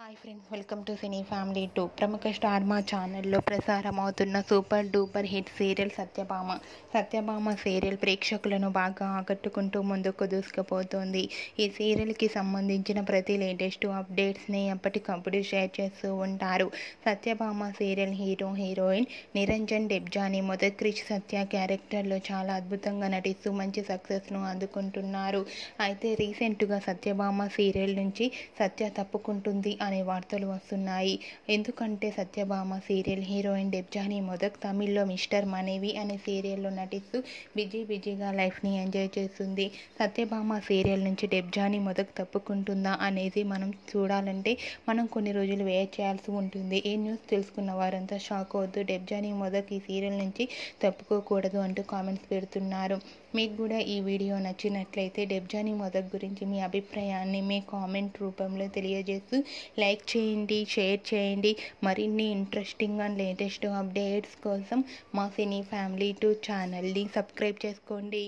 Hi friends, welcome to cine family 2. ప్రముఖ star మా ఛానల్లో ప్రసారం అవుతున్న super duper hit serial Satyabhama serial ప్రేక్షకులను బాగా ఆకట్టుకుంటూ ముందుకు దూసుకుపోతుంది. ఈ సీరియల్కి సంబంధించిన ప్రతి లేటెస్ట్ అప్డేట్స్ని ఎప్పటికప్పుడు షేర్ చేస్తూ ఉంటారు. సత్యభామ సీరియల్ హీరోయిన్ నిరంజన్ డెబ్జాని మొదటి క్రిష్ సత్య క్యారెక్టర్లో చాలా అద్భుతంగా నటిస్తూ మంచి సక్సెస్ను అందుకుంటున్నారు. అయితే రీసెంట్గా సత్యభామ సీరియల్ నుంచి సత్య తప్పుకుంటుంది అనే వార్తలు వస్తున్నాయి. ఎందుకంటే సత్యభామ సీరియల్ హీరోయిన్ డెబ్జాని మొదక్ తమిళ్లో మిస్టర్ మనీవి అనే సీరియల్లో నటిస్తూ బిజీగా లైఫ్ని ఎంజాయ్ చేస్తుంది. సత్యభామ సీరియల్ నుంచి డెబ్జాని మొదక్ తప్పుకుంటుందా అనేది మనం చూడాలంటే మనం కొన్ని రోజులు వెయిట్ చేయాల్సి ఉంటుంది. ఈ న్యూస్ తెలుసుకున్న వారంతా షాక్ అవుతూ డెబ్జాని మొదక్ ఈ సీరియల్ నుంచి తప్పుకోకూడదు అంటూ కామెంట్స్ పెడుతున్నారు. మీకు కూడా ఈ వీడియో నచ్చినట్లయితే డెబ్జాని మొదక్ గురించి మీ అభిప్రాయాన్ని మీ కామెంట్ రూపంలో తెలియజేస్తూ లైక్ చేయండి, షేర్ చేయండి. మరిన్ని ఇంట్రెస్టింగ్ అండ్ లేటెస్ట్ అప్డేట్స్ కోసం మా సినీ ఫ్యామిలీ 2 ఛానల్ని సబ్స్క్రైబ్ చేసుకోండి.